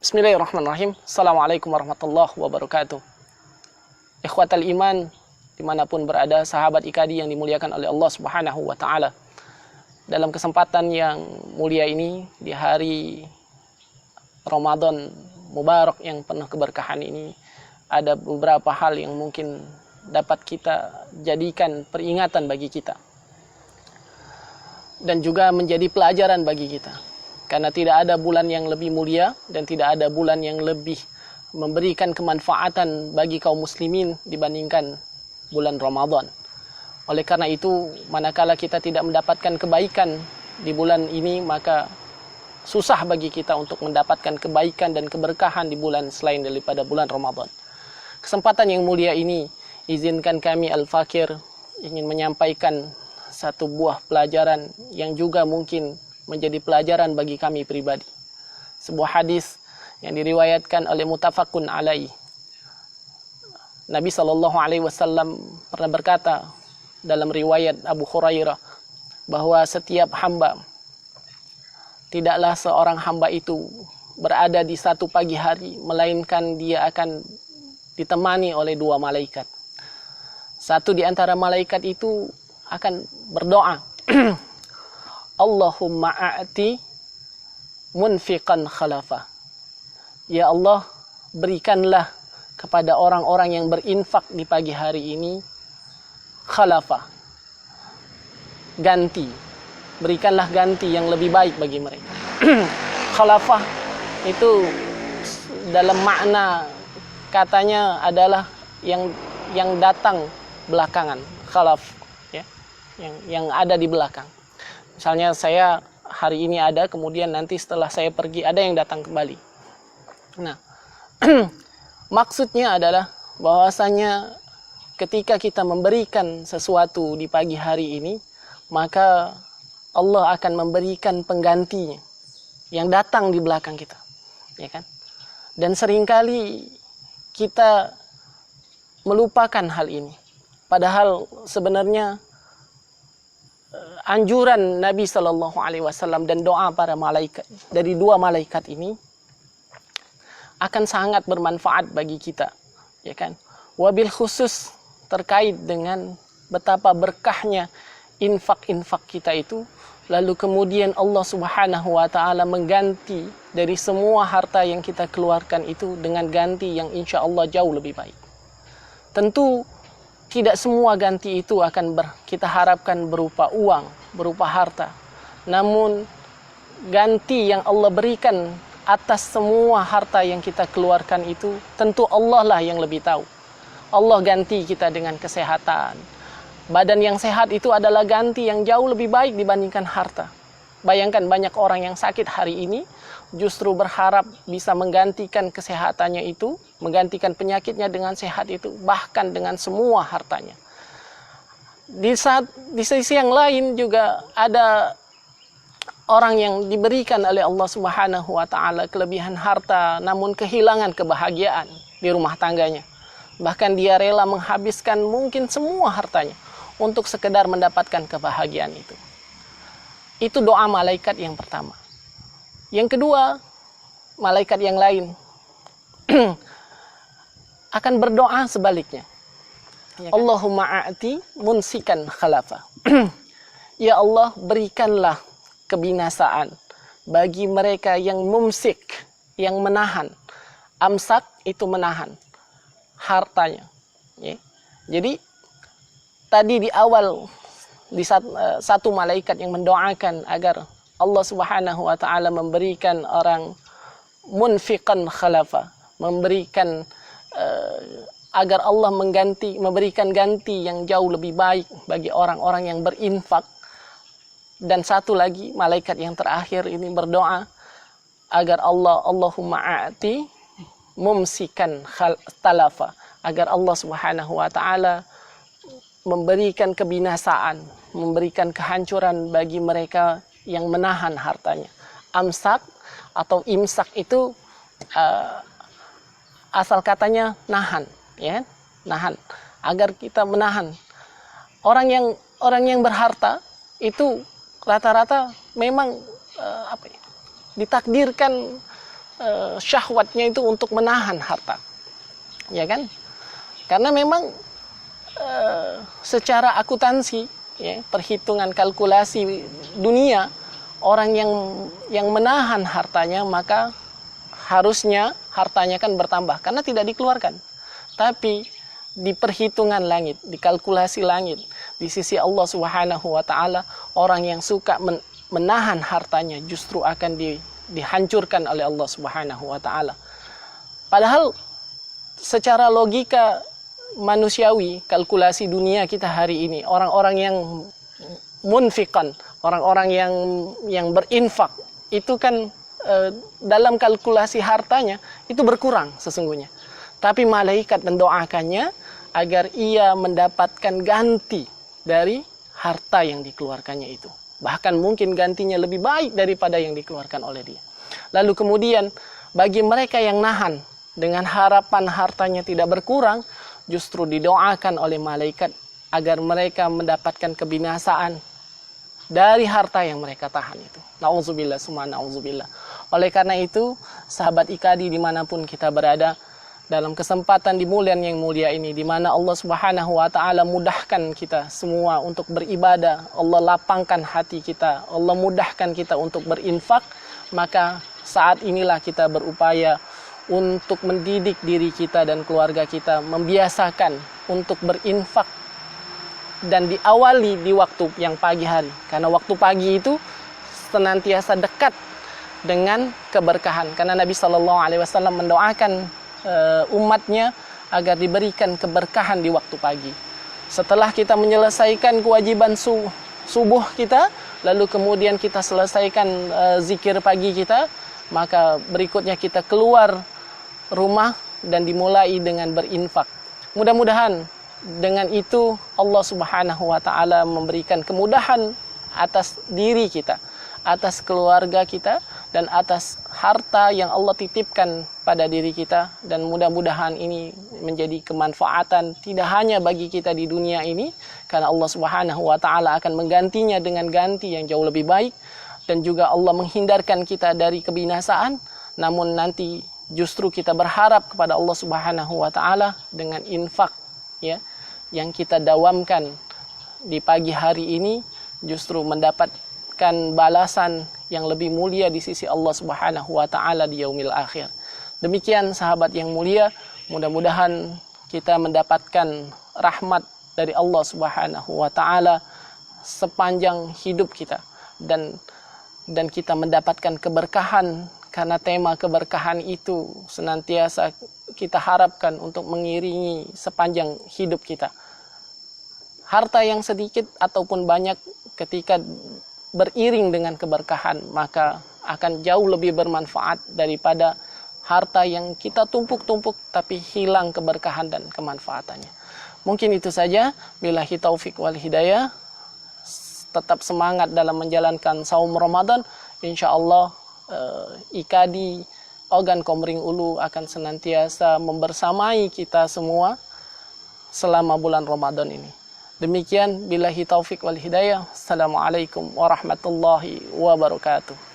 Bismillahirrahmanirrahim. Assalamualaikum warahmatullahi wabarakatuh. Ikhwatal iman, dimanapun berada, sahabat IKADI yang dimuliakan oleh Allah Subhanahu wa Ta'ala. Dalam kesempatan yang mulia ini, di hari Ramadan Mubarak yang penuh keberkahan ini, ada beberapa hal yang mungkin dapat kita jadikan peringatan bagi kita, dan juga menjadi pelajaran bagi kita. Karena tidak ada bulan yang lebih mulia dan tidak ada bulan yang lebih memberikan kemanfaatan bagi kaum muslimin dibandingkan bulan Ramadan. Oleh karena itu, manakala kita tidak mendapatkan kebaikan di bulan ini, maka susah bagi kita untuk mendapatkan kebaikan dan keberkahan di bulan selain daripada bulan Ramadan. Kesempatan yang mulia ini, izinkan kami Al-Fakir ingin menyampaikan satu buah pelajaran yang juga mungkin menjadi pelajaran bagi kami pribadi. Sebuah hadis yang diriwayatkan oleh muttafaqun alaih. Nabi SAW pernah berkata dalam riwayat Abu Hurairah bahwa setiap hamba, tidaklah seorang hamba itu berada di satu pagi hari melainkan dia akan ditemani oleh dua malaikat. Satu di antara malaikat itu akan berdoa, Allahumma a'ti munfiqan khalafa. Ya Allah, berikanlah kepada orang-orang yang berinfak di pagi hari ini khalafa, ganti. Berikanlah ganti yang lebih baik bagi mereka. Khalafah itu dalam makna katanya adalah yang datang belakangan, khalaf, ya, yang ada di belakang. Misalnya saya hari ini ada, kemudian nanti setelah saya pergi ada yang datang kembali. Nah, maksudnya adalah bahwasanya ketika kita memberikan sesuatu di pagi hari ini, maka Allah akan memberikan penggantinya yang datang di belakang kita, ya kan? Dan seringkali kita melupakan hal ini. Padahal sebenarnya anjuran Nabi SAW dan doa para malaikat dari dua malaikat ini akan sangat bermanfaat bagi kita, ya kan? Wabil khusus terkait dengan betapa berkahnya infak-infak kita itu, lalu kemudian Allah Subhanahu wa Ta'ala mengganti dari semua harta yang kita keluarkan itu dengan ganti yang insya Allah jauh lebih baik. Tentu tidak semua ganti itu akan kita harapkan berupa uang, berupa harta. Namun ganti yang Allah berikan atas semua harta yang kita keluarkan itu, tentu Allah lah yang lebih tahu. Allah ganti kita dengan kesehatan. Badan yang sehat itu adalah ganti yang jauh lebih baik dibandingkan harta. Bayangkan banyak orang yang sakit hari ini justru berharap bisa menggantikan kesehatannya itu, menggantikan penyakitnya dengan sehat itu, bahkan dengan semua hartanya. Di sisi yang lain juga ada orang yang diberikan oleh Allah Subhanahu wa Ta'ala kelebihan harta, namun kehilangan kebahagiaan di rumah tangganya. Bahkan dia rela menghabiskan mungkin semua hartanya untuk sekedar mendapatkan kebahagiaan itu. Itu doa malaikat yang pertama. Yang kedua, malaikat yang lain akan berdoa sebaliknya. Ya kan? Allahumma a'ti munsikan khalafa. Ya Allah, berikanlah kebinasaan bagi mereka yang mumsik, yang menahan. Amsak itu menahan hartanya. Ya. Jadi tadi di awal di satu malaikat yang mendoakan agar Allah Subhanahu wa Ta'ala memberikan orang munfiqan khalafa, memberikan agar Allah memberikan ganti yang jauh lebih baik bagi orang-orang yang berinfak. Dan satu lagi malaikat yang terakhir ini berdoa agar Allahumma a'ti mumsikan talafa, agar Allah Subhanahu wa Ta'ala memberikan kebinasaan, memberikan kehancuran bagi mereka yang menahan hartanya. Amsak atau imsak itu asal katanya nahan, ya, nahan. Agar kita menahan. Orang yang berharta itu rata-rata memang ditakdirkan syahwatnya itu untuk menahan harta, ya kan? Karena memang secara akuntansi, ya, perhitungan kalkulasi dunia, orang yang menahan hartanya maka harusnya hartanya kan bertambah karena tidak dikeluarkan. Tapi di perhitungan langit, di kalkulasi langit, di sisi Allah Subhanahu wa taala, orang yang suka menahan hartanya justru akan dihancurkan oleh Allah Subhanahu wa taala. Padahal secara logika manusiawi, kalkulasi dunia kita hari ini, orang-orang yang munfiqan, orang-orang yang berinfak, itu kan dalam kalkulasi hartanya itu berkurang sesungguhnya. Tapi malaikat mendoakannya agar ia mendapatkan ganti dari harta yang dikeluarkannya itu. Bahkan mungkin gantinya lebih baik daripada yang dikeluarkan oleh dia. Lalu kemudian bagi mereka yang nahan dengan harapan hartanya tidak berkurang, justru didoakan oleh malaikat agar mereka mendapatkan kebinasaan dari harta yang mereka tahan itu. Nauzubillah, summa nauzubillah. Oleh karena itu, sahabat IKADI dimanapun kita berada, dalam kesempatan di bulan yang mulia ini, di mana Allah Subhanahu wa taala mudahkan kita semua untuk beribadah, Allah lapangkan hati kita, Allah mudahkan kita untuk berinfak, maka saat inilah kita berupaya untuk mendidik diri kita dan keluarga kita, membiasakan untuk berinfak dan diawali di waktu yang pagi hari. Karena waktu pagi itu senantiasa dekat dengan keberkahan. Karena Nabi SAW mendoakan umatnya agar diberikan keberkahan di waktu pagi. Setelah kita menyelesaikan kewajiban subuh kita, lalu kemudian kita selesaikan zikir pagi kita, maka berikutnya kita keluar rumah dan dimulai dengan berinfak. Mudah-mudahan dengan itu Allah Subhanahu wa taala memberikan kemudahan atas diri kita, atas keluarga kita, dan atas harta yang Allah titipkan pada diri kita, dan mudah-mudahan ini menjadi kemanfaatan tidak hanya bagi kita di dunia ini, karena Allah Subhanahu wa taala akan menggantinya dengan ganti yang jauh lebih baik, dan juga Allah menghindarkan kita dari kebinasaan, namun nanti justru kita berharap kepada Allah Subhanahu wa taala dengan infak, ya, yang kita dawamkan di pagi hari ini justru mendapatkan balasan yang lebih mulia di sisi Allah Subhanahu wa taala di yaumil akhir. Demikian sahabat yang mulia, mudah-mudahan kita mendapatkan rahmat dari Allah Subhanahu wa taala sepanjang hidup kita, dan kita mendapatkan keberkahan, karena tema keberkahan itu senantiasa kita harapkan untuk mengiringi sepanjang hidup kita. Harta yang sedikit ataupun banyak ketika beriring dengan keberkahan, maka akan jauh lebih bermanfaat daripada harta yang kita tumpuk-tumpuk tapi hilang keberkahan dan kemanfaatannya. Mungkin itu saja. Billahi taufik wal hidayah. Tetap semangat dalam menjalankan saum Ramadan. Insyaallah IKADI Ogan Komering Ulu akan senantiasa membersamai kita semua selama bulan Ramadan ini. Demikian, billahi taufik wal hidayah. Assalamualaikum warahmatullahi wabarakatuh.